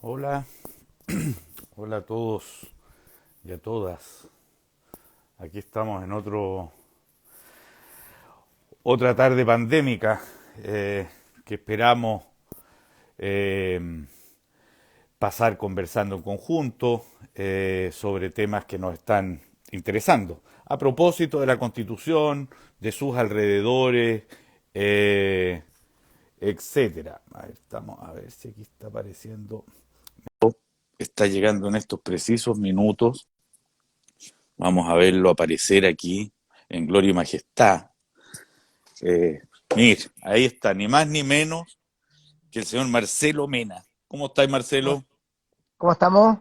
Hola, hola a todos y a todas. Aquí estamos en otra tarde pandémica que esperamos eh, pasar conversando en conjunto sobre temas que nos están interesando. A propósito de la Constitución, de sus alrededores, eh, etcétera. A ver, estamos a ver si aquí está apareciendo. Está llegando en estos precisos minutos. Vamos a verlo aparecer aquí en Gloria y Majestad. Mir, ahí está, ni más ni menos que el señor Marcelo Mena. ¿Cómo estáis, ¿Cómo Marcelo? cómo estamos?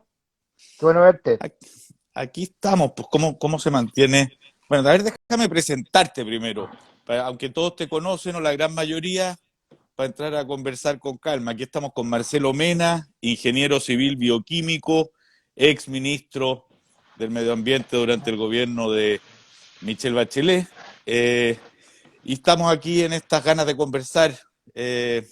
Qué bueno verte. Aquí, aquí estamos, pues ¿cómo se mantiene? Bueno, a ver, déjame presentarte primero, aunque todos te conocen o la gran mayoría, para entrar a conversar con calma. Aquí estamos con Marcelo Mena, ingeniero civil bioquímico, ex ministro del Medio Ambiente durante el gobierno de Michelle Bachelet. Y estamos aquí en estas ganas de conversar eh,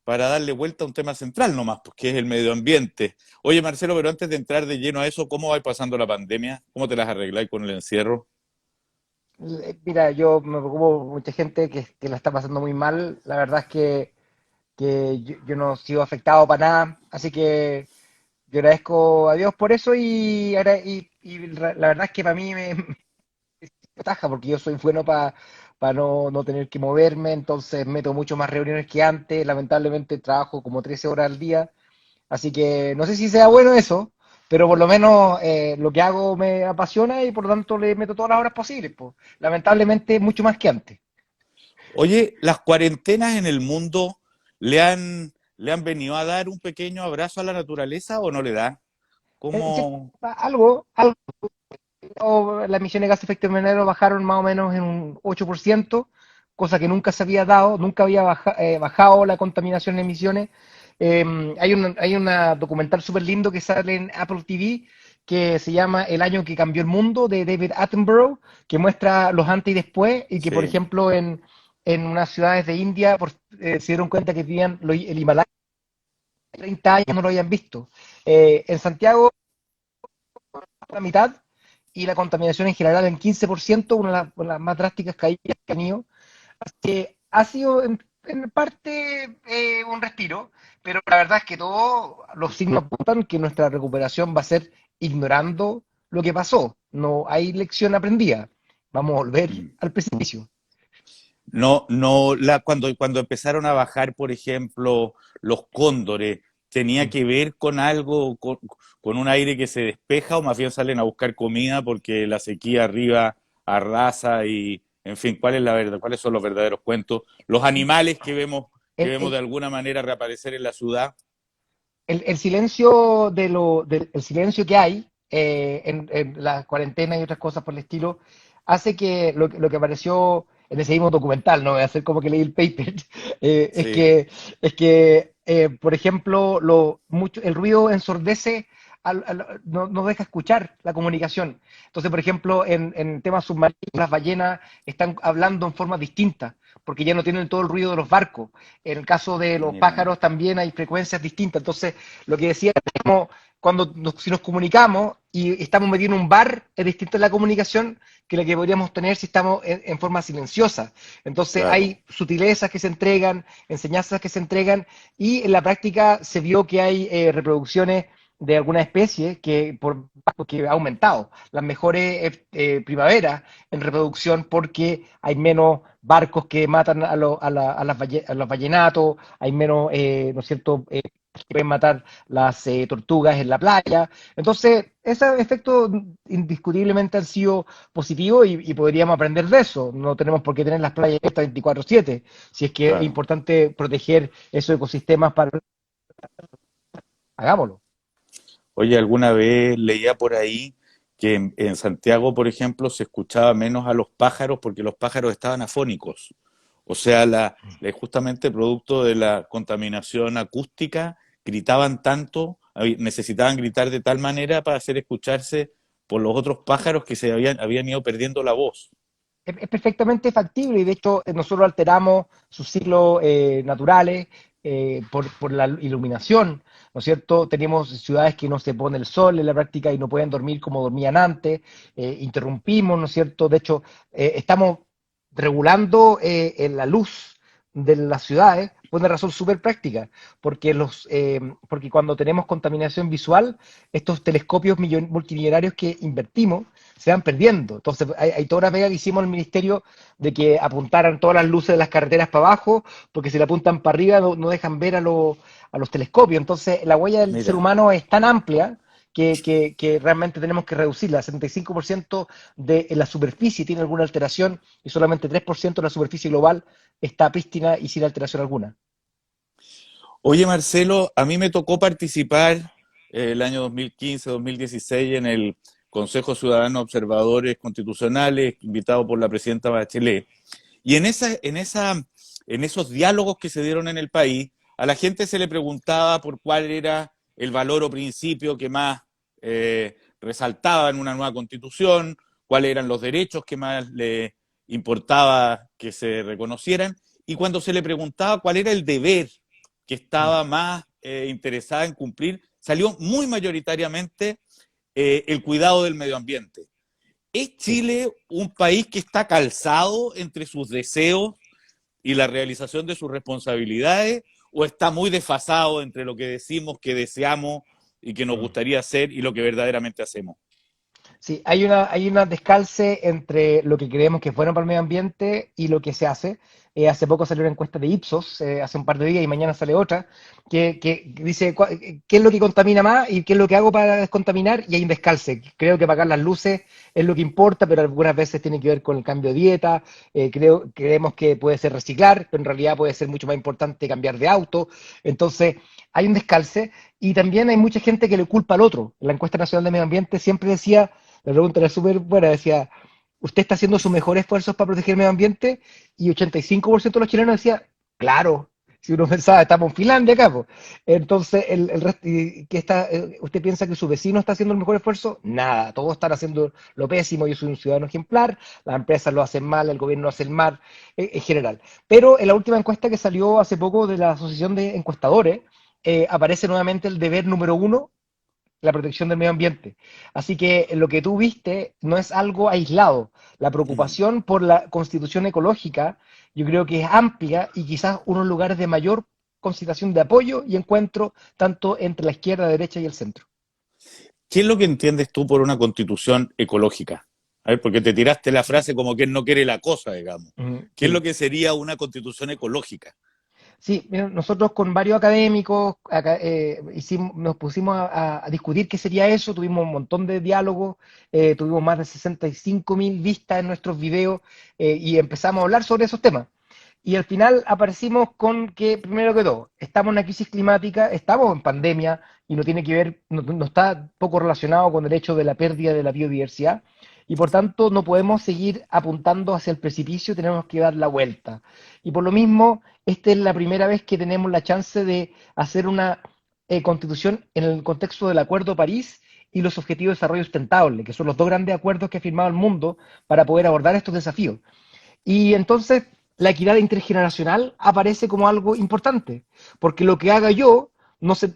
para darle vuelta a un tema central nomás, pues, que es el medio ambiente. Oye, Marcelo, pero antes de entrar de lleno a eso, ¿cómo va pasando la pandemia? ¿Cómo te las arregláis con el encierro? Mira, yo me preocupo por mucha gente que la está pasando muy mal. La verdad es que yo no sigo afectado para nada, así que yo agradezco a Dios por eso y la verdad es que para mí me taja porque yo soy bueno para no tener que moverme, entonces meto mucho más reuniones que antes. Lamentablemente trabajo como 13 horas al día. Así que no sé si sea bueno eso, pero por lo menos lo que hago me apasiona y por lo tanto le meto todas las horas posibles, pues. Lamentablemente mucho más que antes. Oye, ¿las cuarentenas en el mundo le han venido a dar un pequeño abrazo a la naturaleza o no le da? ¿Cómo? Algo, las emisiones de gases de efecto invernadero bajaron más o menos en un 8%, cosa que nunca se había dado, nunca había bajado la contaminación en emisiones. Hay una documental súper lindo que sale en Apple TV que se llama El año que cambió el mundo de David Attenborough, que muestra los antes y después y que, por Sí. ejemplo, en unas ciudades de India se dieron cuenta que vivían el Himalaya 30 años no lo habían visto. En Santiago, la mitad y la contaminación en general en 15%, una de las más drásticas caídas que han tenido. Que ha sido en parte un respiro, pero la verdad es que todos los signos apuntan que nuestra recuperación va a ser ignorando lo que pasó. No hay lección aprendida. Vamos a volver Mm. al precipicio. No, cuando empezaron a bajar, por ejemplo, los cóndores, ¿tenía que ver con algo, con un aire que se despeja o más bien salen a buscar comida porque la sequía arriba arrasa y, en fin, ¿cuál es la verdad? ¿Cuáles son los verdaderos cuentos? Los animales que El, vemos de el, alguna manera reaparecer en la ciudad. el silencio el silencio que hay en la cuarentena y otras cosas por el estilo hace que lo que apareció en ese mismo documental, no voy a hacer como que leí el paper, es Sí, que por ejemplo, el ruido ensordece, no deja escuchar la comunicación. Entonces, por ejemplo, en temas submarinos, las ballenas están hablando en forma distinta, porque ya no tienen todo el ruido de los barcos. En el caso de los mira. pájaros también hay frecuencias distintas. Entonces, lo que decía, como cuando si nos comunicamos y estamos metidos en un bar, es distinta la comunicación que la que podríamos tener si estamos en forma silenciosa. Entonces, Claro. hay sutilezas que se entregan, enseñanzas que se entregan, y en la práctica se vio que hay reproducciones de alguna especie que ha aumentado. Las mejores primaveras en reproducción porque hay menos barcos que matan a los vallenatos, hay menos, ¿no es cierto?, que pueden matar las tortugas en la playa. Entonces, esos efectos indiscutiblemente han sido positivos y podríamos aprender de eso. No tenemos por qué tener las playas abiertas 24/7, si es que es Claro. importante proteger esos ecosistemas para... Hagámoslo. Oye, alguna vez leía por ahí que en Santiago, por ejemplo, se escuchaba menos a los pájaros porque los pájaros estaban afónicos. O sea, justamente producto de la contaminación acústica, gritaban tanto, necesitaban gritar de tal manera para hacer escucharse por los otros pájaros que habían ido perdiendo la voz. Es perfectamente factible y de hecho nosotros alteramos sus ciclos naturales. por la iluminación, ¿no es cierto? Tenemos ciudades que no se pone el sol en la práctica y no pueden dormir como dormían antes, interrumpimos, ¿no es cierto? De hecho, estamos regulando en la luz de las ciudades por una razón súper práctica, porque cuando tenemos contaminación visual, estos telescopios multimillonarios que invertimos se van perdiendo. Entonces, hay toda una pega que hicimos en el ministerio de que apuntaran todas las luces de las carreteras para abajo, porque si la apuntan para arriba no dejan ver a los telescopios. Entonces, la huella del ser Mira, humano es tan amplia que realmente tenemos que reducirla. 75% de la superficie tiene alguna alteración y solamente 3% de la superficie global está prístina y sin alteración alguna. oye Marcelo, a mí me tocó participar el año 2015-2016 en el Consejo Ciudadano Observadores Constitucionales, invitado por la presidenta Bachelet. Y en esos diálogos que se dieron en el país, a la gente se le preguntaba por cuál era el valor o principio que más resaltaba en una nueva constitución, cuáles eran los derechos que más le importaba que se reconocieran, y cuando se le preguntaba cuál era el deber que estaba más interesada en cumplir, salió muy mayoritariamente el cuidado del medio ambiente. ¿Es Sí. Chile un país que está calzado entre sus deseos y la realización de sus responsabilidades, o está muy desfasado entre lo que decimos que deseamos y que nos Mm. gustaría hacer y lo que verdaderamente hacemos? Sí, hay una descalce entre lo que creemos que es bueno para el medio ambiente y lo que se hace. Hace poco salió una encuesta de Ipsos, hace un par de días y mañana sale otra, que dice qué es lo que contamina más y qué es lo que hago para descontaminar, y hay un descalce. Creo que apagar las luces es lo que importa, pero algunas veces tiene que ver con el cambio de dieta. Creemos que puede ser reciclar, pero en realidad puede ser mucho más importante cambiar de auto. Entonces, hay un descalce y también hay mucha gente que le culpa al otro. La encuesta nacional de medio ambiente siempre decía, la pregunta era súper buena, decía, ¿usted está haciendo sus mejores esfuerzos para proteger el medio ambiente? Y 85% de los chilenos decía, claro, si uno pensaba, estamos en Finlandia acá, po. Entonces, el resto, ¿usted piensa que su vecino está haciendo el mejor esfuerzo? Nada, todos están haciendo lo pésimo, yo soy un ciudadano ejemplar, las empresas lo hacen mal, el gobierno lo hace mal, en general. Pero en la última encuesta que salió hace poco de la Asociación de Encuestadores, aparece nuevamente el deber número uno, la protección del medio ambiente. Así que lo que tú viste no es algo aislado. La preocupación por la constitución ecológica yo creo que es amplia y quizás unos lugares de mayor concentración de apoyo y encuentro tanto entre la izquierda, la derecha y el centro. ¿Qué es lo que entiendes tú por una constitución ecológica? A ver, porque te tiraste la frase como que él no quiere la cosa, digamos. ¿Qué es lo Sí. que sería una constitución ecológica? Sí, mira, nosotros con varios académicos nos pusimos a discutir qué sería eso, tuvimos un montón de diálogos, tuvimos más de 65.000 vistas en nuestros videos, y empezamos a hablar sobre esos temas. Y al final aparecimos con que, primero que todo, estamos en una crisis climática, estamos en pandemia y no tiene que ver, no está poco relacionado con el hecho de la pérdida de la biodiversidad, y por tanto no podemos seguir apuntando hacia el precipicio, tenemos que dar la vuelta. Y por lo mismo, esta es la primera vez que tenemos la chance de hacer una constitución en el contexto del Acuerdo de París y los Objetivos de Desarrollo Sustentable, que son los dos grandes acuerdos que ha firmado el mundo para poder abordar estos desafíos. Y entonces la equidad intergeneracional aparece como algo importante, porque lo que haga yo no se,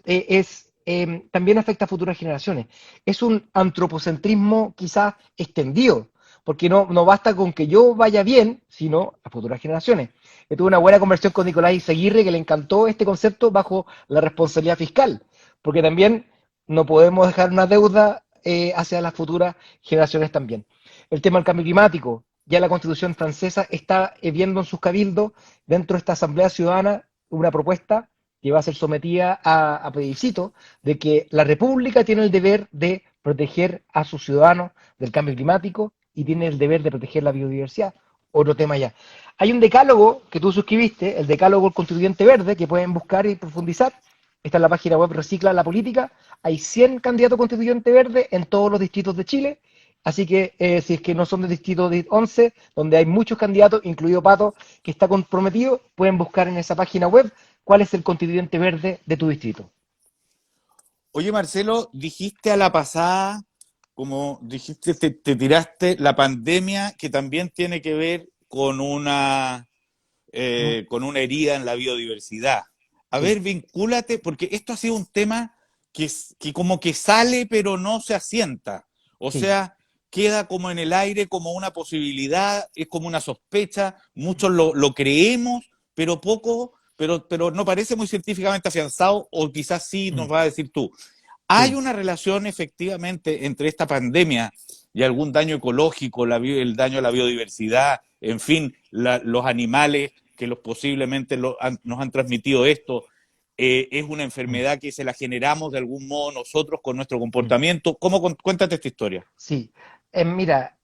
también afecta a futuras generaciones. Es un antropocentrismo quizás extendido, porque no basta con que yo vaya bien, sino a futuras generaciones. Yo tuve una buena conversación con Nicolás Seguirre, que le encantó este concepto bajo la responsabilidad fiscal, porque también no podemos dejar una deuda hacia las futuras generaciones también. El tema del cambio climático, ya la Constitución francesa está viendo en sus cabildos, dentro de esta Asamblea Ciudadana, una propuesta que va a ser sometida a plebiscito, de que la República tiene el deber de proteger a sus ciudadanos del cambio climático y tiene el deber de proteger la biodiversidad. Otro tema ya. Hay un decálogo que tú suscribiste, el decálogo del Constituyente Verde, que pueden buscar y profundizar. Está en la página web Recicla la Política. Hay 100 candidatos constituyentes verdes en todos los distritos de Chile. Así que si es que no son del distrito de 11, donde hay muchos candidatos, incluido Pato, que está comprometido, pueden buscar en esa página web cuál es el constituyente verde de tu distrito. Oye, Marcelo, dijiste a la pasada, como dijiste, te tiraste la pandemia que también tiene que ver con una herida en la biodiversidad. a sí, ver, vincúlate, porque esto ha sido un tema que como que sale pero no se asienta. O sí. sea, queda como en el aire, como una posibilidad, es como una sospecha, muchos lo creemos, pero poco, pero no parece muy científicamente afianzado, o quizás sí nos Mm, va a decir tú. ¿Hay sí. una relación efectivamente entre esta pandemia y algún daño ecológico, el daño a la biodiversidad, en fin, los animales que posiblemente nos han transmitido esto? ¿Es una Mm, enfermedad que se la generamos de algún modo nosotros con nuestro mm. comportamiento? Cuéntate esta historia. Sí, mira,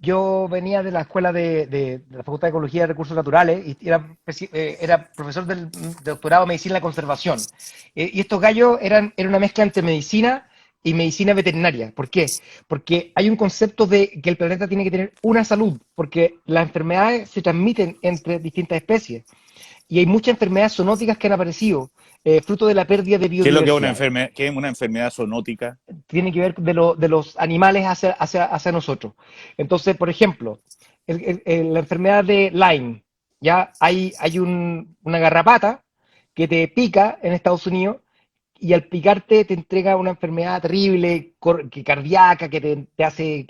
yo venía de la escuela de la Facultad de Ecología y Recursos Naturales y era profesor de doctorado en Medicina de la Conservación. Y estos gallos era una mezcla entre medicina y medicina veterinaria. ¿Por qué? Porque hay un concepto de que el planeta tiene que tener una salud, porque las enfermedades se transmiten entre distintas especies y hay muchas enfermedades zoonóticas que han aparecido, fruto de la pérdida de ¿Qué es lo que biodiversidad. qué es una enfermedad zoonótica? Tiene que ver de los animales hacia nosotros. Entonces, por ejemplo, la enfermedad de Lyme, ya hay una garrapata que te pica en Estados Unidos y al picarte te entrega una enfermedad terrible, cardíaca, te hace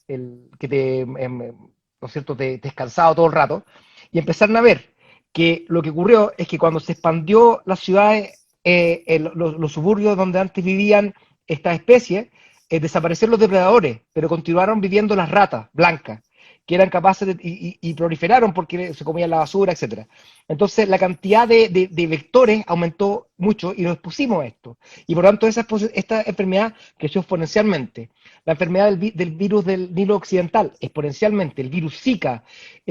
¿no es cierto?, te has cansado todo el rato. Y empezaron a ver que lo que ocurrió es que cuando se expandió las ciudades, los suburbios donde antes vivían estas especies, desaparecieron los depredadores, pero continuaron viviendo las ratas blancas, que eran capaces y proliferaron porque se comían la basura, etcétera. Entonces la cantidad de vectores aumentó mucho y nos expusimos a esto. Y por lo tanto esta enfermedad creció exponencialmente. La enfermedad del virus del Nilo Occidental, exponencialmente. El virus Zika.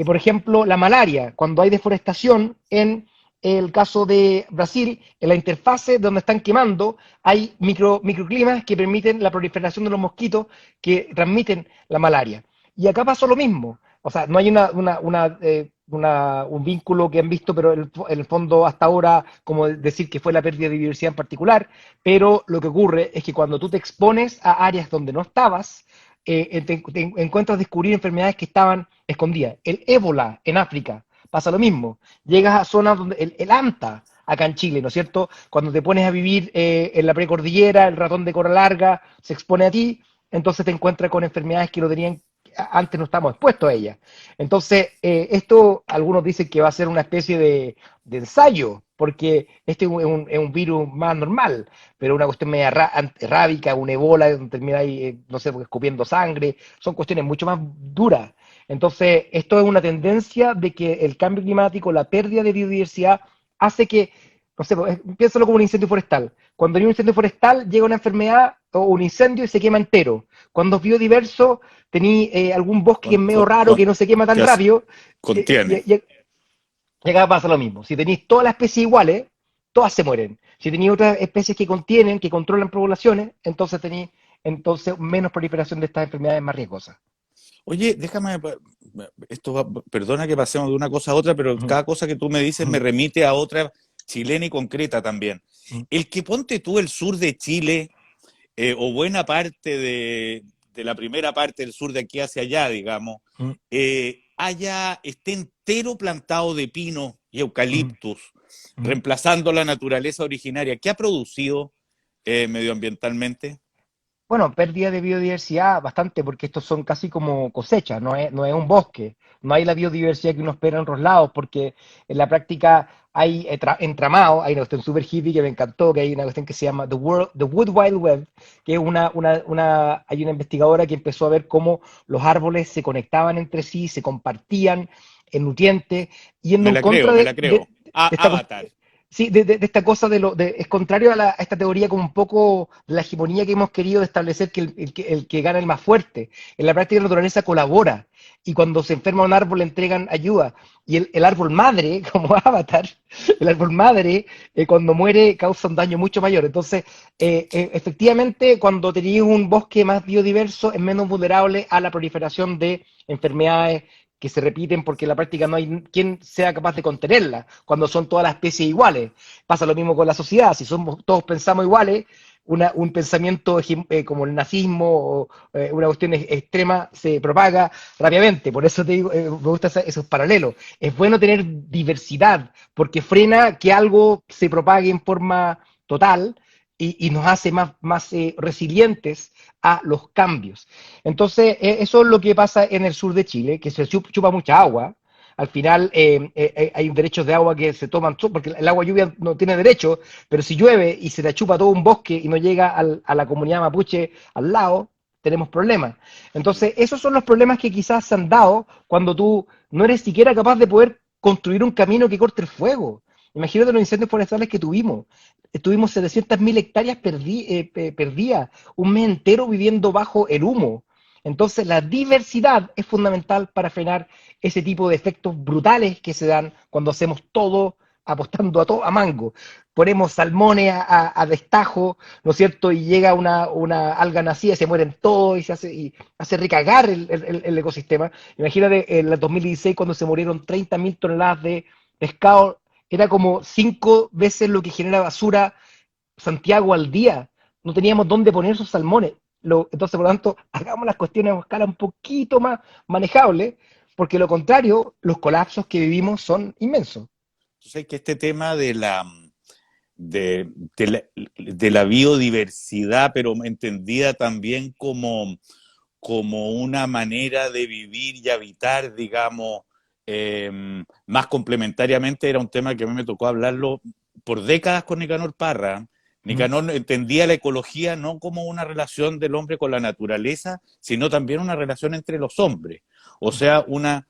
Por ejemplo, la malaria, cuando hay deforestación en el caso de Brasil, en la interfase donde están quemando, hay microclimas que permiten la proliferación de los mosquitos que transmiten la malaria. Y acá pasó lo mismo. O sea, no hay un vínculo que han visto, pero en el fondo hasta ahora, como decir que fue la pérdida de biodiversidad en particular, pero lo que ocurre es que cuando tú te expones a áreas donde no estabas, te encuentras descubrir enfermedades que estaban escondidas. El ébola en África pasa lo mismo. Llegas a zonas donde el anta, acá en Chile, ¿no es cierto? Cuando te pones a vivir en la precordillera, el ratón de cola larga se expone a ti, entonces te encuentras con enfermedades que no tenían, antes no estábamos expuestos a ellas. Entonces, esto algunos dicen que va a ser una especie de ensayo, porque este es un virus más normal, pero una cuestión media rábica, un ébola, donde termina ahí, no sé, escupiendo sangre, son cuestiones mucho más duras. Entonces, esto es una tendencia de que el cambio climático, la pérdida de biodiversidad, hace que, no sé, piénsalo como un incendio forestal. Cuando hay un incendio forestal, llega una enfermedad o un incendio y se quema entero. Cuando es biodiverso, tení algún bosque que Con, es medio con, raro, que con, no se quema tan que rápido, contiene. y acá pasa lo mismo. Si tenéis todas las especies iguales, todas se mueren. Si tenéis otras especies que contienen, que controlan poblaciones, entonces tenéis menos proliferación de estas enfermedades más riesgosas. Oye, perdona que pasemos de una cosa a otra, pero Ujú, cada cosa que tú me dices me ujú, remite a otra chilena y concreta también. ujú, El que ponte tú el sur de Chile, o buena parte de la primera parte del sur de aquí hacia allá, digamos, ujú, esté entero plantado de pino y ujú, eucaliptus, ujú. reemplazando la naturaleza originaria. ¿Qué ha producido medioambientalmente? Bueno, pérdida de biodiversidad bastante, porque estos son casi como cosechas, no es un bosque, no hay la biodiversidad que uno espera en otros lados, porque en la práctica hay entramado, hay una cuestión super hippie que me encantó, que hay una cuestión que se llama The Wood Wide Web, que es hay una investigadora que empezó a ver cómo los árboles se conectaban entre sí, se compartían en nutrientes, yendo en contra Me la creo. de esta Avatar. sí, de esta cosa es contrario a esta teoría como un poco de la hegemonía que hemos querido establecer que el que gana el más fuerte. En la práctica la naturaleza colabora y cuando se enferma un árbol le entregan ayuda. Y el árbol madre, como Avatar, el árbol madre cuando muere causa un daño mucho mayor. Entonces, efectivamente, cuando tenéis un bosque más biodiverso es menos vulnerable a la proliferación de enfermedades que se repiten porque en la práctica no hay quien sea capaz de contenerla cuando son todas las especies iguales. Pasa lo mismo con la sociedad, si somos todos pensamos iguales, un pensamiento como el nazismo o una cuestión extrema se propaga rápidamente. Por eso te digo, me gustan esos paralelos. Es bueno tener diversidad porque frena que algo se propague en forma total y nos hace más resilientes a los cambios. Entonces, eso es lo que pasa en el sur de Chile, que se chupa mucha agua. Al final hay derechos de agua que se toman, porque el agua lluvia no tiene derecho, pero si llueve y se la chupa todo un bosque y no llega a la comunidad mapuche al lado, tenemos problemas. Entonces, esos son los problemas que quizás se han dado cuando tú no eres siquiera capaz de poder construir un camino que corte el fuego. Imagínate los incendios forestales que tuvimos. Tuvimos 700.000 hectáreas perdidas, un mes entero viviendo bajo el humo. Entonces, la diversidad es fundamental para frenar ese tipo de efectos brutales que se dan cuando hacemos todo apostando a todo a mango. Ponemos salmones a destajo, ¿no es cierto? Y llega una alga nacida, se mueren todos y hace recagar el ecosistema. Imagínate en el 2016 cuando se murieron 30.000 toneladas de pescado, era como 5 veces lo que genera basura Santiago al día. No teníamos dónde poner esos salmones. Entonces, por lo tanto, hagamos las cuestiones a escala un poquito más manejable, porque lo contrario, los colapsos que vivimos son inmensos. Entonces, que este tema de la biodiversidad, pero entendida también como una manera de vivir y habitar, digamos, más complementariamente, era un tema que a mí me tocó hablarlo por décadas con Nicanor Parra. Mm, Nicanor entendía la ecología no como una relación del hombre con la naturaleza, sino también una relación entre los hombres. O sea, una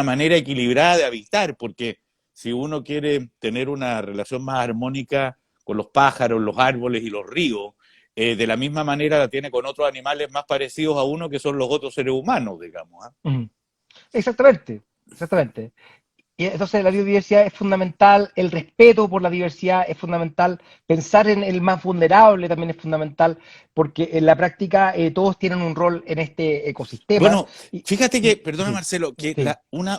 manera equilibrada de habitar, porque si uno quiere tener una relación más armónica con los pájaros, los árboles y los ríos, de la misma manera la tiene con otros animales más parecidos a uno, que son los otros seres humanos, digamos. ¿Ah? mm. Exactamente, exactamente. Y entonces la biodiversidad es fundamental, el respeto por la diversidad es fundamental, pensar en el más vulnerable también es fundamental, porque en la práctica todos tienen un rol en este ecosistema. Bueno, fíjate que, perdona Sí, Marcelo, que sí.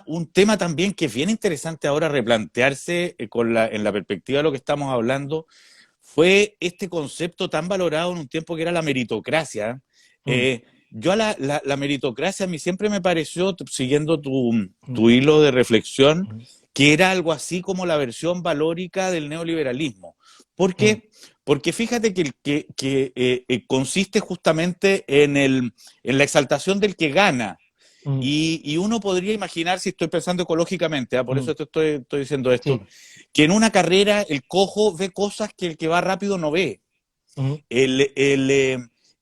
un tema también que es bien interesante ahora replantearse en la perspectiva de lo que estamos hablando, fue este concepto tan valorado en un tiempo que era la meritocracia. Mm, Yo a la meritocracia a mí siempre me pareció, siguiendo mm, tu hilo de reflexión, mm, que era algo así como la versión valórica del neoliberalismo. ¿Por mm, qué? Porque fíjate que consiste justamente en la exaltación del que gana. mm, Y uno podría imaginar, si estoy pensando ecológicamente, por mm. eso te estoy diciendo esto, Sí. que en una carrera el cojo ve cosas que el que va rápido no ve. Mm,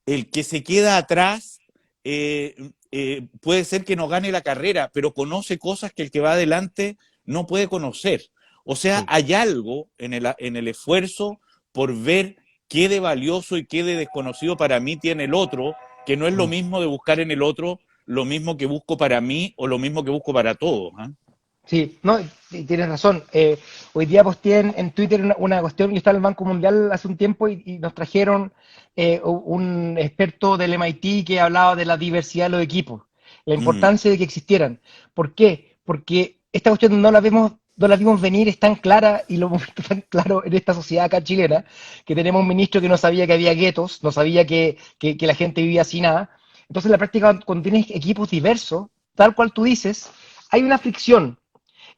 El que se queda atrás puede ser que no gane la carrera, pero conoce cosas que el que va adelante no puede conocer. O sea, sí. hay algo en el esfuerzo por ver qué de valioso y qué de desconocido para mí tiene el otro, que no es lo Mm. mismo de buscar en el otro lo mismo que busco para mí o lo mismo que busco para todos. ¿Eh? Sí, no, tienes razón. Hoy día posteé en Twitter una cuestión, yo estaba en el Banco Mundial hace un tiempo y nos trajeron un experto del MIT que hablaba de la diversidad de los equipos, la Mm, importancia de que existieran. ¿Por qué? Porque esta cuestión no la vimos venir, es tan clara y lo hemos visto tan claro en esta sociedad acá chilena, que tenemos un ministro que no sabía que había guetos, no sabía que la gente vivía así nada. Entonces, en la práctica, cuando tienes equipos diversos, tal cual tú dices, hay una fricción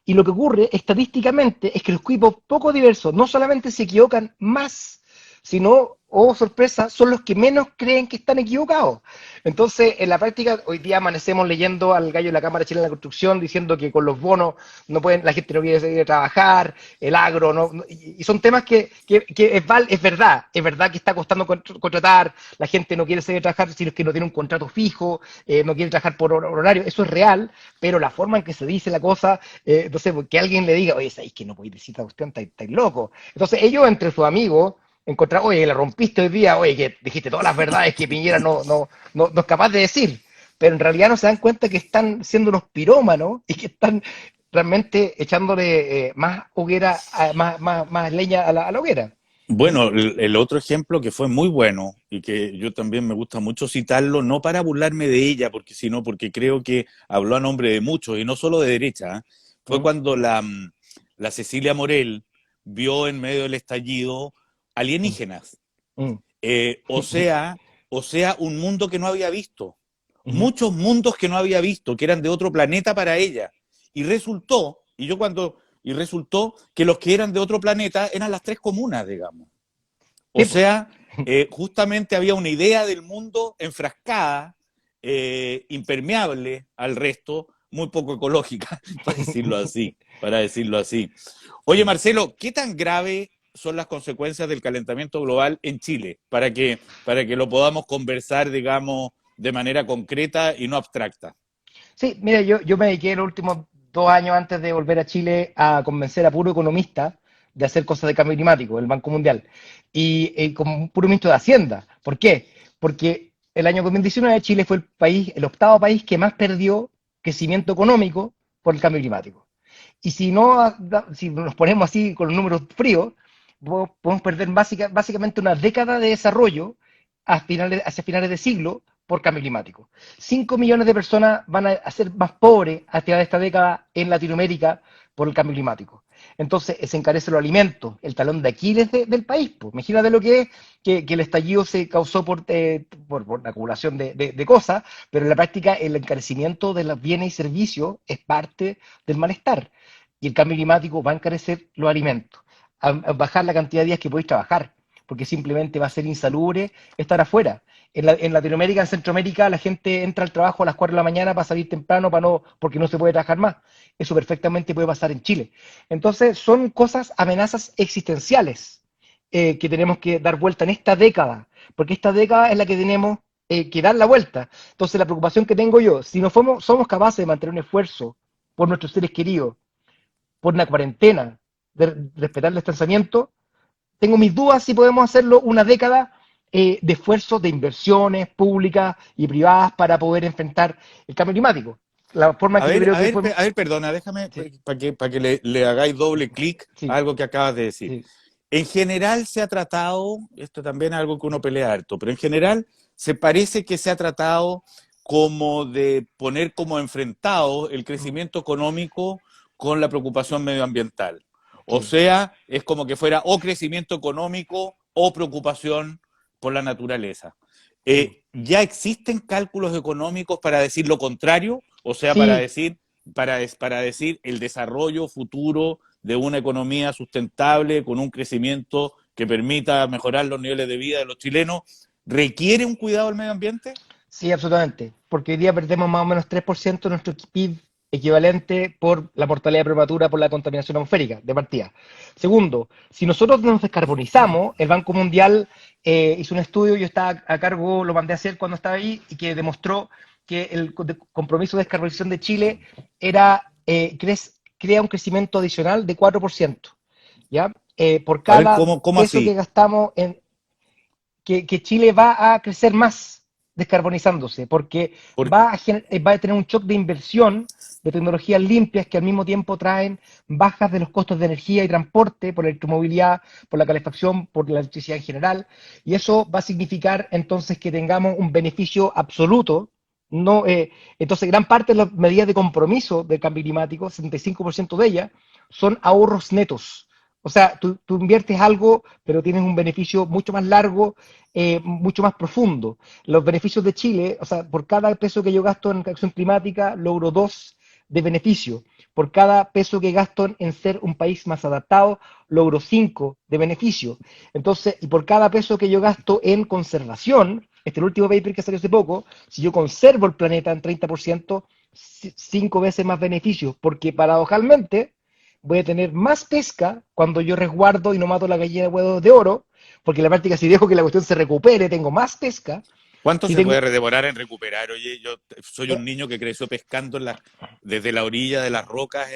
y lo que ocurre estadísticamente es que los equipos poco diversos no solamente se equivocan más, sino, oh sorpresa, son los que menos creen que están equivocados. Entonces, en la práctica, hoy día amanecemos leyendo al gallo de la Cámara Chilena de la Construcción diciendo que con los bonos no pueden, la gente no quiere seguir a trabajar, el agro, y son temas que es verdad que está costando contratar, la gente no quiere seguir a trabajar si es que no tiene un contrato fijo, no quiere trabajar por horario, eso es real, pero la forma en que se dice la cosa, entonces, que alguien le diga, oye, ¿sabéis que no podéis decir esta cuestión? Estáis loco. Entonces, ellos entre sus amigos encontrar, oye, la rompiste hoy día, oye, que dijiste todas las verdades que Piñera no es capaz de decir, pero en realidad no se dan cuenta que están siendo unos pirómanos y que están realmente echándole más hoguera, más leña a la hoguera. ¿Mm? Bueno, el otro ejemplo que fue muy bueno y que yo también me gusta mucho citarlo, no para burlarme de ella, sino porque creo que habló a nombre de muchos y no solo de derecha, ¿eh? Fue ¿Mm? cuando la Cecilia Morel vio en medio del estallido ¿Mm? alienígenas ¿Mm? Eh, o sea, o sea, un mundo que no había visto, Ujú. muchos mundos que no había visto, que eran de otro planeta para ella. Y resultó, y resultó que los que eran de otro planeta eran las tres comunas, digamos. O Sí, po. sea, justamente había una idea del mundo enfrascada, impermeable al resto, muy poco ecológica, para decirlo así, para decirlo así. Oye, Sí. Marcelo, ¿qué tan grave son las consecuencias del calentamiento global en Chile? Para que lo podamos conversar, digamos, de manera concreta y no abstracta. Sí, mira, yo me dediqué los últimos 2 años antes de volver a Chile a convencer a puro economista de hacer cosas de cambio climático, el Banco Mundial, y como un puro ministro de Hacienda. ¿Por qué? Porque el año 2019 Chile fue el país, el octavo país que más perdió crecimiento económico por el cambio climático. Y si no, si nos ponemos así con los números fríos, podemos perder básicamente una década de desarrollo hacia finales de siglo por cambio climático. 5 millones de personas van a ser más pobres a final de esta década en Latinoamérica por el cambio climático. Entonces se encarecen los alimentos, el talón de Aquiles del país. Pues. Imagínate lo que es que el estallido se causó por la acumulación de cosas, pero en la práctica el encarecimiento de los bienes y servicios es parte del malestar. Y el cambio climático va a encarecer los alimentos, a bajar la cantidad de días que podéis trabajar, porque simplemente va a ser insalubre estar afuera. En Latinoamérica, en Centroamérica, la gente entra al trabajo a las 4 de la mañana para salir temprano porque no se puede trabajar más. Eso perfectamente puede pasar en Chile. Entonces, son cosas, amenazas existenciales que tenemos que dar vuelta en esta década, porque esta década es la que tenemos que dar la vuelta. Entonces, la preocupación que tengo yo, si no somos capaces de mantener un esfuerzo por nuestros seres queridos, por una cuarentena, de respetar el distanciamiento, tengo mis dudas si podemos hacerlo una década de esfuerzos, de inversiones públicas y privadas para poder enfrentar el cambio climático. La forma que yo creo que podemos... A ver, perdona, déjame Sí, para que le hagáis doble clic a sí, algo que acabas de decir. sí, En general se ha tratado, esto también es algo que uno pelea harto, pero en general se parece que se ha tratado como de poner como enfrentado el crecimiento económico con la preocupación medioambiental. O sí, sea, es como que fuera o crecimiento económico o preocupación por la naturaleza. sí. ¿Ya existen cálculos económicos para decir lo contrario? O sea, Sí, para decir el desarrollo futuro de una economía sustentable con un crecimiento que permita mejorar los niveles de vida de los chilenos, ¿requiere un cuidado al medio ambiente? sí, absolutamente. Porque hoy día perdemos más o menos 3% de nuestro PIB equivalente por la mortalidad prematura por la contaminación atmosférica, de partida. Segundo, si nosotros nos descarbonizamos, el Banco Mundial hizo un estudio, yo estaba a cargo, lo mandé a hacer cuando estaba ahí, y que demostró que el compromiso de descarbonización de Chile crea un crecimiento adicional de 4%, ¿ya? Por A ver, cada ¿cómo peso que así? gastamos que Chile va a crecer más descarbonizándose, porque Por, va a tener un shock de inversión de tecnologías limpias que al mismo tiempo traen bajas de los costos de energía y transporte por la electromovilidad, por la calefacción, por la electricidad en general, y eso va a significar entonces que tengamos un beneficio absoluto. No, entonces, gran parte de las medidas de compromiso del cambio climático, 65% de ellas, son ahorros netos. O sea, tú inviertes algo, pero tienes un beneficio mucho más largo, mucho más profundo. Los beneficios de Chile, o sea, por cada peso que yo gasto en acción climática, logro 2 de beneficio. Por cada peso que gasto en ser un país más adaptado, logro 5 de beneficio. Entonces, y por cada peso que yo gasto en conservación, el último paper que salió hace poco, si yo conservo el planeta en 30%, 5 veces más beneficios, porque paradojalmente voy a tener más pesca cuando yo resguardo y no mato la gallina de huevos de oro, porque en la práctica si dejo que la cuestión se recupere, tengo más pesca. ¿Cuánto Si se tengo, puede demorar en recuperar? Oye, yo soy un niño que creció pescando desde la orilla de las rocas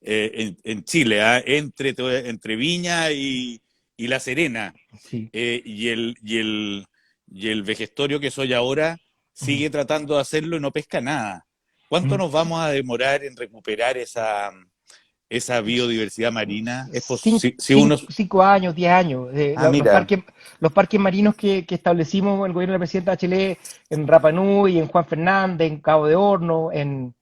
en Chile, ¿ah? Entre Viña y La Serena. sí. Eh, y, el, y, el, y el vejestorio que soy ahora sigue tratando de hacerlo y no pesca nada. ¿Cuánto nos vamos a demorar en recuperar esa biodiversidad marina? Si uno... 5 años, 10 años. Ah, mira, Los parques marinos que establecimos el gobierno de la presidenta Bachelet en Rapa Nui, en Juan Fernández, en Cabo de Horno, en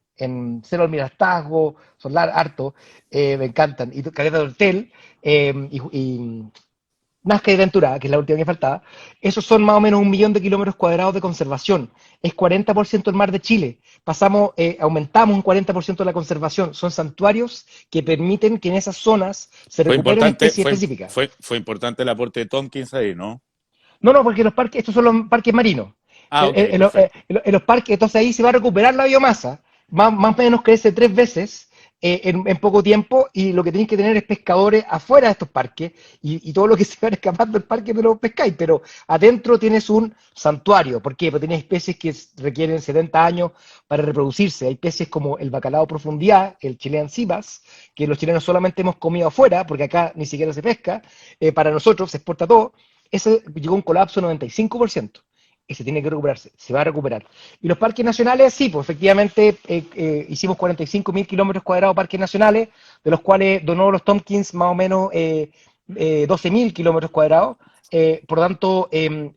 Cerro Almirantazgo, son harto, me encantan. Y Caleta de Hortel, y Nazca y Ventura, que es la última que faltaba, esos son más o menos 1 millón de kilómetros cuadrados de conservación. Es 40% el mar de Chile. Aumentamos un 40% de la conservación. Son santuarios que permiten que en esas zonas se Fue recuperen importante, especies específicas. fue importante el aporte de Tompkins ahí, ¿no? No, no, porque los parques, estos son los parques marinos. Ah, ok, perfecto. En los parques, entonces ahí se va a recuperar la biomasa. Más o menos crece 3 veces en poco tiempo y lo que tenéis que tener es pescadores afuera de estos parques y todo lo que se va escapando del parque no lo pescáis, pero adentro tienes un santuario. ¿Por qué? Porque tienes especies que requieren 70 años para reproducirse. Hay especies como el bacalao profundidad, el Chilean sea bass, que los chilenos solamente hemos comido afuera, porque acá ni siquiera se pesca. Para nosotros se exporta todo. Ese llegó a un colapso 95%. Ese tiene que recuperarse, se va a recuperar. Y los parques nacionales, sí, pues efectivamente hicimos 45.000 kilómetros cuadrados de parques nacionales, de los cuales donó los Tompkins más o menos 12.000 kilómetros cuadrados. Por lo tanto,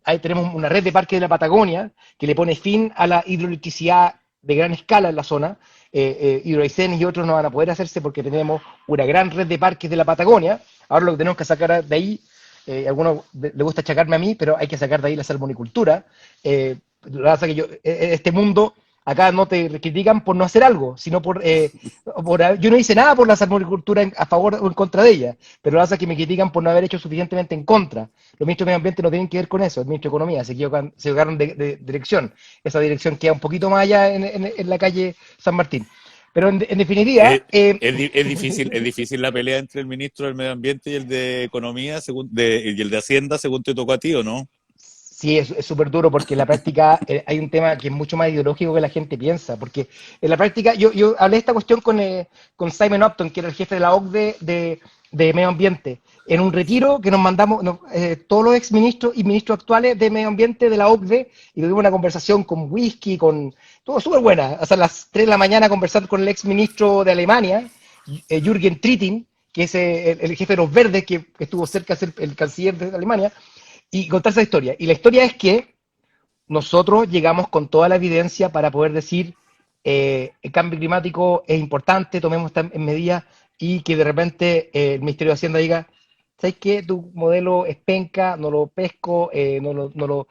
ahí tenemos una red de parques de la Patagonia que le pone fin a la hidroelectricidad de gran escala en la zona. Hidroaicén y otros no van a poder hacerse porque tenemos una gran red de parques de la Patagonia. Ahora lo que tenemos que sacar de ahí algunos le gusta achacarme a mí, pero hay que sacar de ahí la salmonicultura. Lo que pasa es que este mundo, acá no te critican por no hacer algo, sino yo no hice nada por la salmonicultura a favor o en contra de ella, pero lo que pasa es que me critican por no haber hecho suficientemente en contra. Los ministros de Medio Ambiente no tienen que ver con eso, el ministro de Economía se equivocaron de dirección. Esa dirección queda un poquito más allá en la calle San Martín. Pero en definitiva, Es difícil la pelea entre el ministro del Medio Ambiente y el de Economía y el de Hacienda, según te tocó a ti, ¿o no? sí, es súper duro porque en la práctica hay un tema que es mucho más ideológico que la gente piensa. Porque en la práctica, yo hablé de esta cuestión con Simon Upton, que era el jefe de la OCDE de Medio Ambiente, en un retiro que nos mandamos todos los exministros y ministros actuales de Medio Ambiente de la OCDE y tuvimos una conversación con whisky, con todo súper buena. Hasta las 3 de la mañana conversando con el exministro de Alemania, Jürgen Trittin, que es el jefe de los verdes, que estuvo cerca de ser el canciller de Alemania y contar esa historia. Y la historia es que nosotros llegamos con toda la evidencia para poder decir el cambio climático es importante, tomemos en medidas y que de repente el Ministerio de Hacienda diga, ¿sabes qué? Tu modelo es penca, no lo pesco, o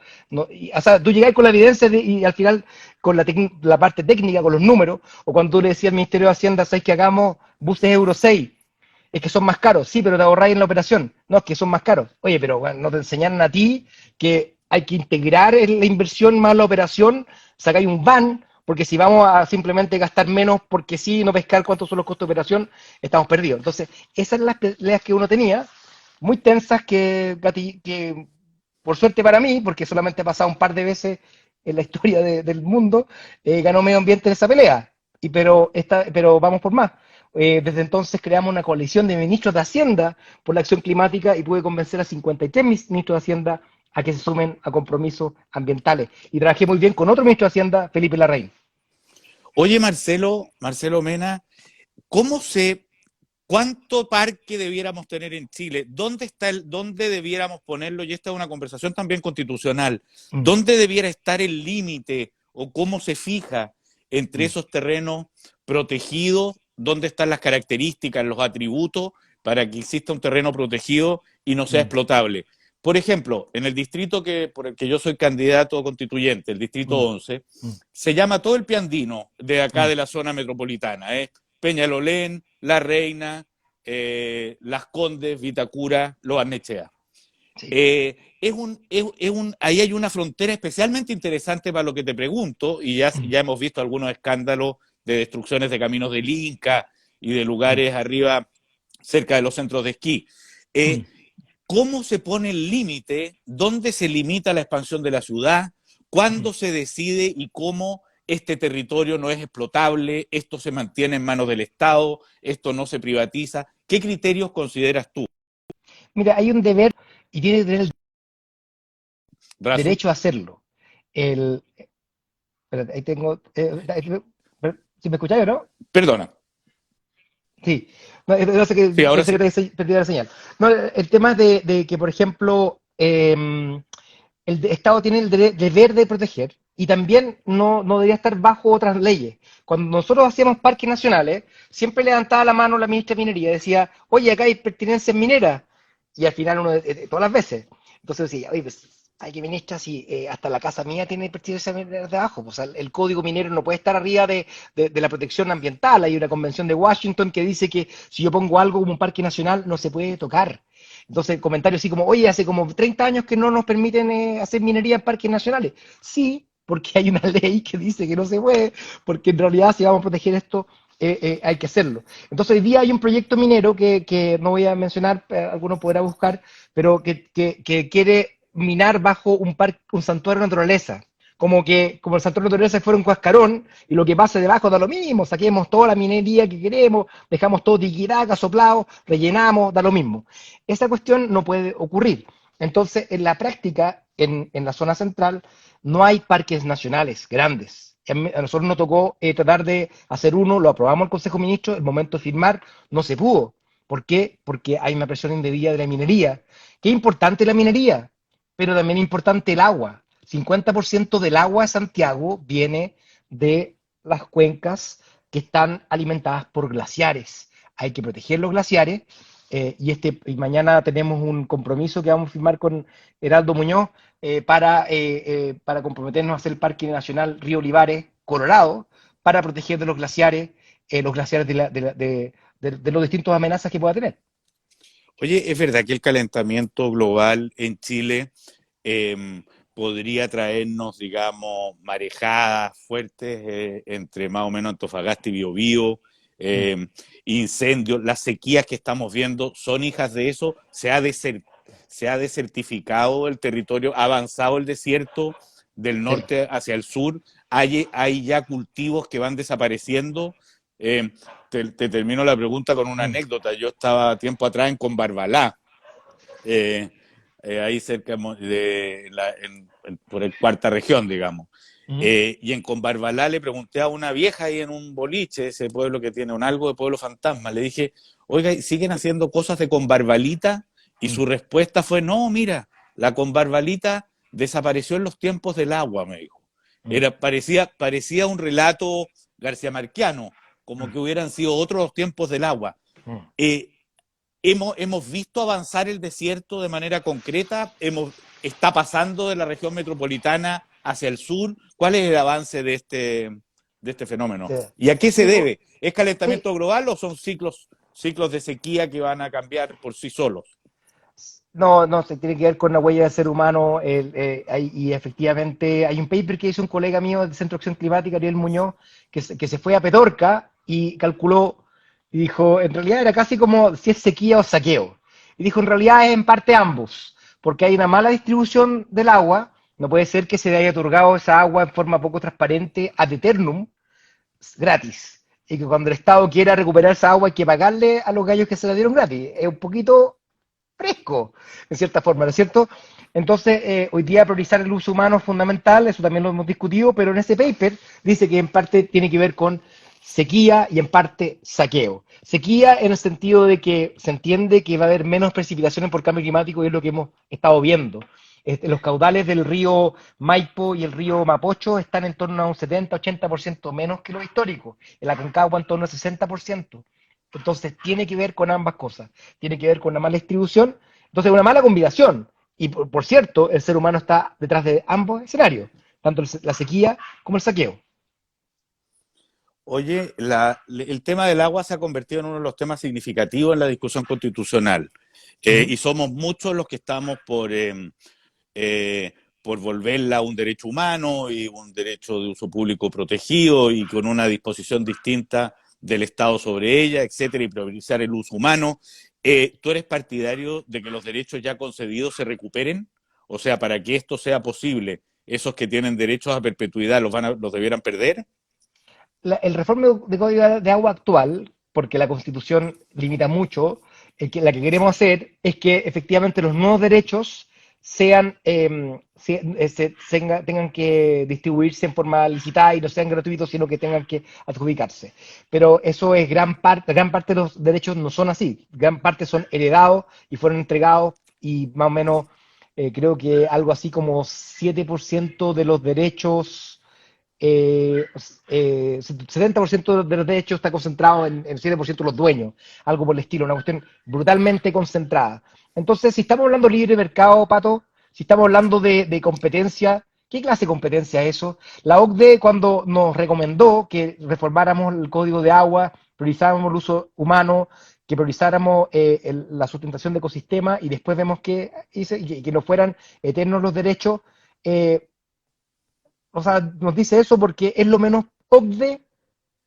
sea, tú llegás con la evidencia y al final con la parte técnica, con los números, o cuando tú le decías al Ministerio de Hacienda, ¿sabes que hagamos buses Euro 6? Es que son más caros, sí, pero te ahorráis en la operación. No, es que son más caros. Oye, pero bueno, no te enseñaron a ti que hay que integrar la inversión más la operación, sacáis un van, porque si vamos a simplemente gastar menos porque sí, no pescar cuántos son los costos de operación, estamos perdidos. Entonces, esas son las peleas que uno tenía, muy tensas que por suerte para mí, porque solamente ha pasado un par de veces en la historia del mundo, ganó Medio Ambiente en esa pelea. Pero vamos por más. Desde entonces creamos una coalición de ministros de Hacienda por la acción climática y pude convencer a 53 ministros de Hacienda a que se sumen a compromisos ambientales. Y trabajé muy bien con otro ministro de Hacienda, Felipe Larraín. Oye, Marcelo Mena, ¿cómo se ¿cuánto parque debiéramos tener en Chile? ¿Dónde debiéramos ponerlo? Y esta es una conversación también constitucional. Mm, ¿Dónde debiera estar el límite o cómo se fija entre mm, esos terrenos protegidos? ¿Dónde están las características, los atributos para que exista un terreno protegido y no sea mm, explotable? Por ejemplo, en el distrito por el que yo soy candidato constituyente, el distrito mm, 11, mm, se llama todo el Piandino de acá mm. de la zona metropolitana, Peñalolén, La Reina, Las Condes, Vitacura, Los Arnechea. Sí. Ahí hay una frontera especialmente interesante para lo que te pregunto, y Mm, ya hemos visto algunos escándalos de destrucciones de caminos del Inca y de mm, lugares arriba cerca de los centros de esquí. mm, Eh, ¿Cómo se pone el límite? ¿Dónde se limita la expansión de la ciudad? mm. ¿Cuándo se decide y cómo este territorio no es explotable? ¿Esto se mantiene en manos del Estado? ¿Esto no se privatiza? ¿Qué criterios consideras tú, Mira, hay un deber y tiene que tener el Razo? derecho a hacerlo. Espérate, ahí tengo. ¿Si me escucháis o no? Perdona. Sí, no, yo sé que Sí, ahora pensé que sí. te había perdido la señal. No, el tema es de que, por ejemplo, Estado tiene el deber de proteger y también no debería estar bajo otras leyes. Cuando nosotros hacíamos parques nacionales, siempre levantaba la mano la ministra de Minería y decía, oye, acá hay pertinencias mineras. y al final uno, todas las veces. Entonces decía, oye, pues, hay que ministra, si hasta la casa mía tiene pesticidas de abajo, pues, o sea, el código minero no puede estar arriba de la protección ambiental. Hay una convención de Washington que dice que si yo pongo algo como un parque nacional no se puede tocar. Entonces, comentarios así como, oye, hace como 30 años que no nos permiten hacer minería en parques nacionales. Sí, porque hay una ley que dice que no se puede, porque en realidad si vamos a proteger esto, hay que hacerlo. Entonces, hoy día hay un proyecto minero que no voy a mencionar, alguno podrá buscar, pero que quiere minar bajo un santuario de naturaleza. Como el santuario de naturaleza fuera un cascarón y lo que pase debajo da lo mismo, saquemos toda la minería que queremos, dejamos todo tiquitaca, soplado, rellenamos, da lo mismo. Esa cuestión no puede ocurrir. Entonces, en la práctica, en la zona central, no hay parques nacionales grandes. A nosotros nos tocó tratar de hacer uno, lo aprobamos en el Consejo de Ministros, el momento de firmar no se pudo. ¿Por qué? Porque hay una presión indebida de la minería. Qué importante la minería, pero también es importante el agua. 50% del agua de Santiago viene de las cuencas que están alimentadas por glaciares. Hay que proteger los glaciares y mañana tenemos un compromiso que vamos a firmar con Heraldo Muñoz para comprometernos a hacer el Parque Nacional Río Olivares, Colorado, para proteger de los glaciares de los distintos amenazas que pueda tener. Oye, ¿es verdad que el calentamiento global en Chile eh, podría traernos, digamos, marejadas fuertes entre más o menos Antofagasta y Biobío, Mm. eh, incendios, las sequías que estamos viendo, son hijas de eso? Se ha desertificado el territorio, ha avanzado el desierto del Sí. norte hacia el sur, hay ya cultivos que van desapareciendo. Eh, te termino la pregunta con una Mm. anécdota. Yo estaba tiempo atrás en Conbarbalá, eh, ahí cerca por el cuarta región, digamos. Mm. Y en Conbarbalá le pregunté a una vieja ahí en un boliche, ese pueblo que tiene un algo de pueblo fantasma, le dije, oiga, ¿siguen haciendo cosas de Conbarbalita? Y Mm. su respuesta fue, no, mira, la Conbarbalita desapareció en los tiempos del agua, me dijo. Mm. Parecía un relato garciamarquiano, como que hubieran sido otros los tiempos del agua. Mm. Eh, hemos visto avanzar el desierto de manera concreta, está pasando de la región metropolitana hacia el sur. ¿Cuál es el avance de este fenómeno? Sí. ¿Y a qué se Sí, debe? ¿Es sí. calentamiento global o son ciclos de sequía que van a cambiar por sí solos? No, no, se tiene que ver con la huella del ser humano y efectivamente hay un paper que hizo un colega mío del Centro de Acción Climática, Ariel Muñoz, que se fue a Petorca y calculó y dijo, en realidad era casi como si es sequía o saqueo. Y dijo, en realidad es en parte ambos, porque hay una mala distribución del agua, no puede ser que se le haya otorgado esa agua en forma poco transparente ad eternum, gratis, y que cuando el Estado quiera recuperar esa agua hay que pagarle a los gallos que se la dieron gratis. Es un poquito fresco, en cierta forma, ¿no es cierto? Entonces, hoy día priorizar el uso humano es fundamental, eso también lo hemos discutido, pero en ese paper dice que en parte tiene que ver con sequía y en parte saqueo. Sequía en el sentido de que se entiende que va a haber menos precipitaciones por cambio climático y es lo que hemos estado viendo. Los caudales del río Maipo y el río Mapocho están en torno a un 70-80% menos que lo histórico. El Aconcagua en torno al 60%. Entonces, tiene que ver con ambas cosas. Tiene que ver con una mala distribución. Entonces, una mala combinación. Y por cierto, el ser humano está detrás de ambos escenarios, tanto la sequía como el saqueo. Oye, el tema del agua se ha convertido en uno de los temas significativos en la discusión constitucional. Ujú. Y somos muchos los que estamos eh, por volverla un derecho humano y un derecho de uso público protegido y con una disposición distinta del Estado sobre ella, etcétera, y priorizar el uso humano. ¿Tú eres partidario de que los derechos ya concedidos se recuperen? O sea, para que esto sea posible, esos que tienen derechos a perpetuidad los debieran perder. El reforma de Código de Agua actual, porque la Constitución limita mucho, la que queremos hacer es que efectivamente los nuevos derechos tengan que distribuirse en forma licitada y no sean gratuitos, sino que tengan que adjudicarse. Pero eso es gran parte de los derechos no son así. Gran parte son heredados y fueron entregados y más o menos creo que algo así como 7% de los derechos 70% de los derechos está concentrado en 7% de los dueños, algo por el estilo, una cuestión brutalmente concentrada. Entonces, si estamos hablando de libre mercado, Pato, si estamos hablando de competencia, ¿qué clase de competencia es eso? La OCDE, cuando nos recomendó que reformáramos el código de agua, priorizáramos el uso humano, que priorizáramos la sustentación de ecosistemas y después vemos que, que no fueran eternos los derechos, eh, o sea, nos dice eso porque es lo menos obvio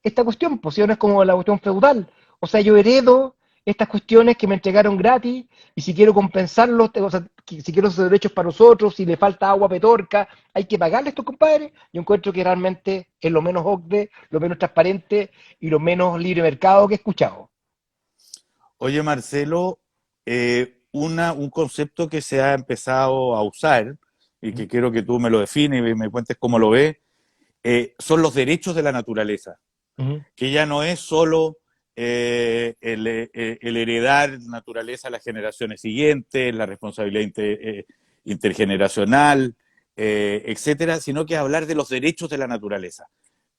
esta cuestión, pues si no es como la cuestión feudal. O sea, yo heredo estas cuestiones que me entregaron gratis y si quiero compensarlos, o sea, si quiero esos derechos para nosotros, si le falta agua petorca, hay que pagarle a estos compadres. Yo encuentro que realmente es lo menos obvio, lo menos transparente y lo menos libre mercado que he escuchado. Oye, Marcelo, un concepto que se ha empezado a usar y que quiero que tú me lo defines y me cuentes cómo lo ves, son los derechos de la naturaleza, Ujú, que ya no es solo el heredar naturaleza a las generaciones siguientes, la responsabilidad intergeneracional, etcétera, sino que hablar de los derechos de la naturaleza.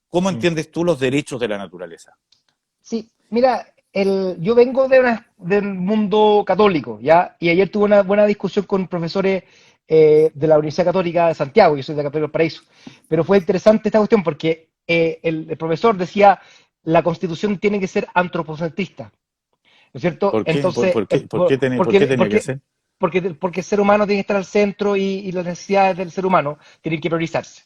¿Cómo ujú. entiendes tú los derechos de la naturaleza? Sí, mira, yo vengo del mundo católico, ¿ya? Y ayer tuve una buena discusión con profesores de la Universidad Católica de Santiago, yo soy de Católico del Paraíso, pero fue interesante esta cuestión porque el profesor decía, la Constitución tiene que ser antropocentrista, ¿no es cierto? ¿Por qué? Entonces, Por qué tenía que ser? porque el ser humano tiene que estar al centro y las necesidades del ser humano tienen que priorizarse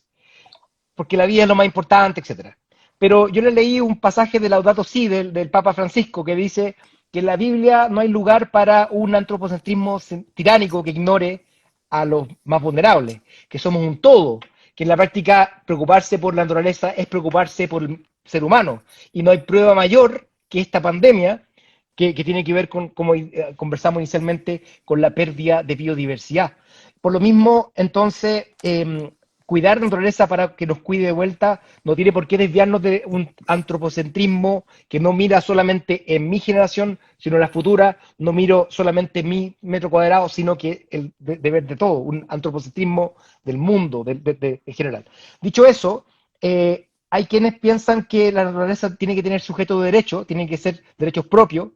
porque la vida es lo más importante, etcétera. Pero yo le leí un pasaje de Laudato Si del Papa Francisco que dice que en la Biblia no hay lugar para un antropocentrismo tiránico que ignore a los más vulnerables, que somos un todo, que en la práctica preocuparse por la naturaleza es preocuparse por el ser humano. Y no hay prueba mayor que esta pandemia que tiene que ver con, como conversamos inicialmente, con la pérdida de biodiversidad. Por lo mismo, entonces, cuidar la naturaleza para que nos cuide de vuelta no tiene por qué desviarnos de un antropocentrismo que no mira solamente en mi generación, sino en la futura, no miro solamente en mi metro cuadrado, sino que el de ver de todo, un antropocentrismo del mundo en general. Dicho eso, hay quienes piensan que la naturaleza tiene que tener sujeto de derecho, tienen que ser derechos propios,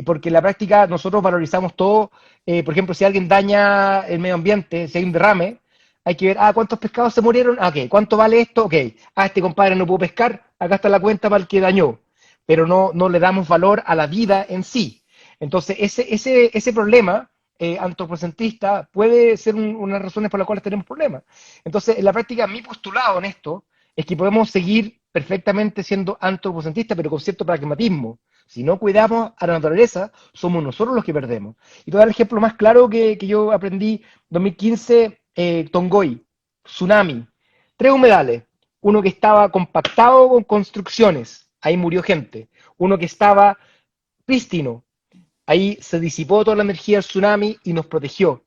porque en la práctica nosotros valorizamos todo. Por ejemplo, si alguien daña el medio ambiente, si hay un derrame, hay que ver, ¿cuántos pescados se murieron? Ok, ¿cuánto vale esto? Ok, este compadre no pudo pescar, acá está la cuenta para el que dañó, pero no le damos valor a la vida en sí. Entonces, ese problema antropocentrista puede ser una de las razones por las cuales tenemos problemas. Entonces, en la práctica, mi postulado en esto es que podemos seguir perfectamente siendo antropocentristas, pero con cierto pragmatismo. Si no cuidamos a la naturaleza, somos nosotros los que perdemos. Y te voy a dar el ejemplo más claro que yo aprendí 2015, Tongoy, tsunami. Tres humedales. Uno que estaba compactado con construcciones, ahí murió gente. Uno que estaba prístino, ahí se disipó toda la energía del tsunami y nos protegió.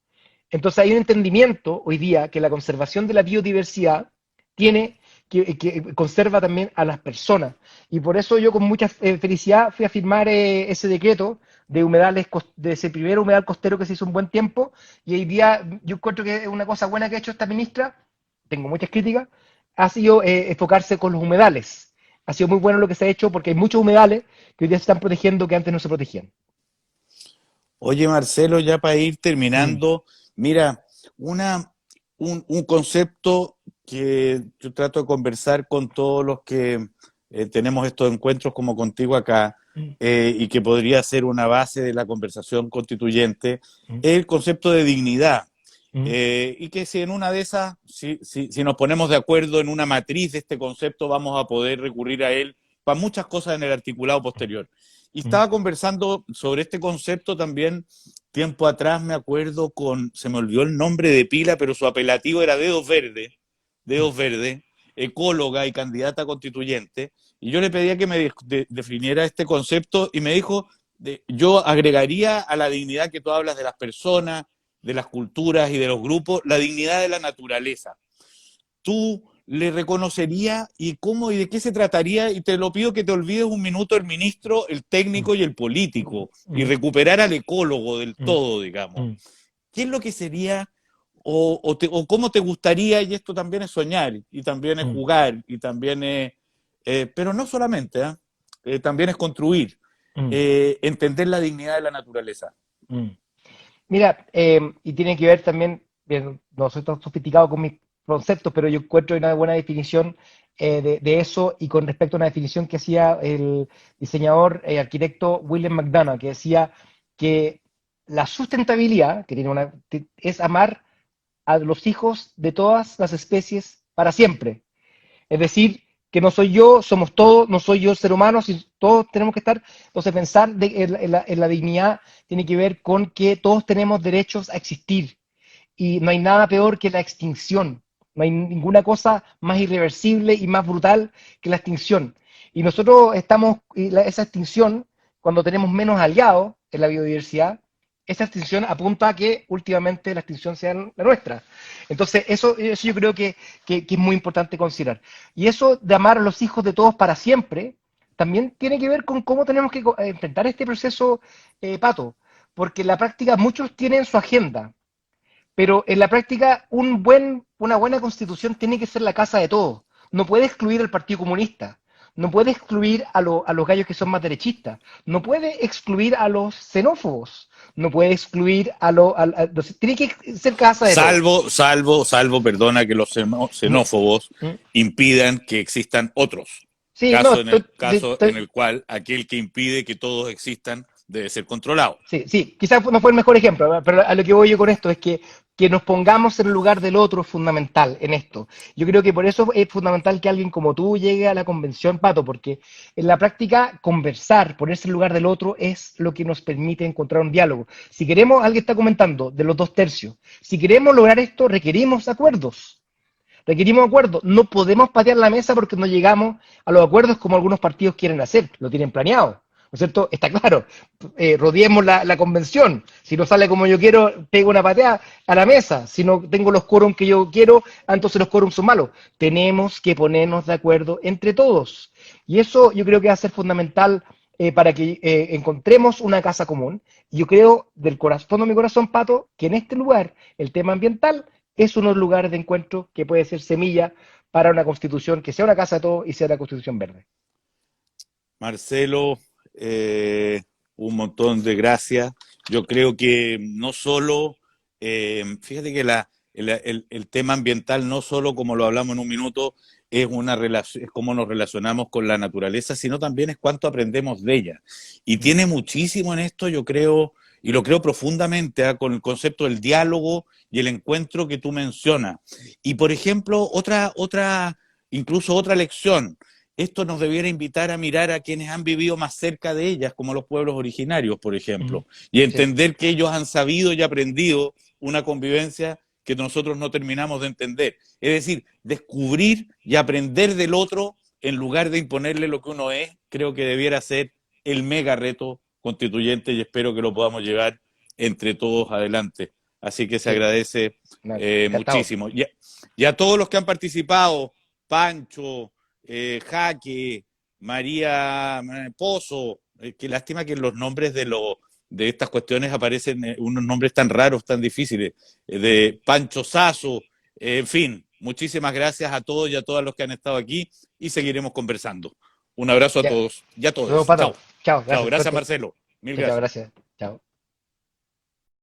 Entonces hay un entendimiento hoy día que la conservación de la biodiversidad tiene que conserva también a las personas. Y por eso yo con mucha felicidad fui a firmar ese decreto de humedales, de ese primer humedal costero que se hizo un buen tiempo. Y hoy día yo encuentro que es una cosa buena que ha hecho esta ministra, tengo muchas críticas, ha sido enfocarse con los humedales. Ha sido muy bueno lo que se ha hecho porque hay muchos humedales que hoy día se están protegiendo que antes no se protegían. Oye, Marcelo, ya para ir Mm, terminando, mira, una, un concepto que yo trato de conversar con todos los que tenemos estos encuentros como contigo acá, mm, y que podría ser una base de la conversación constituyente, mm, es el concepto de dignidad. mm, Y que si en una de esas, si nos ponemos de acuerdo en una matriz de este concepto, vamos a poder recurrir a él para muchas cosas en el articulado posterior. Y mm, estaba conversando sobre este concepto también tiempo atrás, me acuerdo se me olvidó el nombre de pila, pero su apelativo era mm, Dedos Verde, ecóloga y candidata constituyente, y yo le pedía que me definiera este concepto y me dijo, yo agregaría a la dignidad que tú hablas de las personas, de las culturas y de los grupos, la dignidad de la naturaleza. ¿Tú le reconocerías y cómo y de qué se trataría? Y te lo pido que te olvides un minuto el ministro, el mm, técnico y el político y mm, recuperar al ecólogo del mm, todo, digamos. mm. ¿Qué es lo que sería o cómo te gustaría, y esto también es soñar, y también es mm, jugar, y también es, pero no solamente, también es construir, mm, entender la dignidad de la naturaleza. mm. Mira, y tiene que ver también, bien, no soy tan sofisticado con mis conceptos, pero yo encuentro una buena definición de eso y con respecto a una definición que hacía el diseñador arquitecto William McDonough, que decía que la sustentabilidad, que tiene es amar a los hijos de todas las especies para siempre. Es decir, que no soy yo, somos todos, no soy yo el ser humano, si todos tenemos que estar. Entonces, pensar en la dignidad tiene que ver con que todos tenemos derechos a existir y no hay nada peor que la extinción. No hay ninguna cosa más irreversible y más brutal que la extinción. Y nosotros estamos, esa extinción, cuando tenemos menos aliados en la biodiversidad, esa extinción apunta a que últimamente la extinción sea la nuestra. Entonces, eso yo creo que es muy importante considerar. Y eso de amar a los hijos de todos para siempre, también tiene que ver con cómo tenemos que enfrentar este proceso, Pato. Porque en la práctica muchos tienen su agenda, pero en la práctica una buena constitución tiene que ser la casa de todos. No puede excluir al Partido Comunista, no puede excluir a los gallos que son más derechistas, no puede excluir a los xenófobos, no puede excluir tiene que ser casa de todos. Perdona, que los ¿Mm? xenófobos ¿Mm? impidan que existan otros. Sí, no, Caso en el cual aquel que impide que todos existan debe ser controlado. sí, sí, quizás no fue el mejor ejemplo, ¿verdad? Pero a lo que voy yo con esto es que nos pongamos en el lugar del otro es fundamental en esto. Yo creo que por eso es fundamental que alguien como tú llegue a la convención, Pato, porque en la práctica conversar, ponerse en el lugar del otro es lo que nos permite encontrar un diálogo. Si queremos, alguien está comentando, de los 2/3, si queremos lograr esto, requerimos acuerdos. Requerimos acuerdos. No podemos patear la mesa porque no llegamos a los acuerdos como algunos partidos quieren hacer, lo tienen planeado. ¿No es cierto? Está claro. Rodeemos la convención. Si no sale como yo quiero, pego una pateada a la mesa. Si no tengo los quórums que yo quiero, entonces los quórums son malos. Tenemos que ponernos de acuerdo entre todos. Y eso yo creo que va a ser fundamental para que encontremos una casa común. Yo creo, del corazón de mi corazón, Pato, que en este lugar el tema ambiental es uno de los lugares de encuentro que puede ser semilla para una constitución que sea una casa de todos y sea una constitución verde. Marcelo, un montón de gracias. Yo creo que no solo, fíjate que el tema ambiental no solo, como lo hablamos en un minuto, es cómo nos relacionamos con la naturaleza, sino también es cuánto aprendemos de ella. Y tiene muchísimo en esto, yo creo, y lo creo profundamente, con el concepto del diálogo y el encuentro que tú mencionas. Y por ejemplo, incluso otra lección. Esto nos debiera invitar a mirar a quienes han vivido más cerca de ellas, como los pueblos originarios, por ejemplo, y Sí. entender que ellos han sabido y aprendido una convivencia que nosotros no terminamos de entender. Es decir, descubrir y aprender del otro en lugar de imponerle lo que uno es, creo que debiera ser el mega reto constituyente y espero que lo podamos llevar entre todos adelante. Así que se Sí, agradece no, encantado. muchísimo. Y a todos los que han participado, Pancho, Jaque, María Pozo, qué lástima que los nombres de estas cuestiones aparecen unos nombres tan raros, tan difíciles, de Pancho Sazo, en fin, muchísimas gracias a todos y a todas los que han estado aquí y seguiremos conversando. Un abrazo a Ya, todos y a nos vemos, todas. Pato. Chao. Chao, Chao. gracias, Gracias, suerte. Marcelo. Mil Chao, chao, gracias. gracias.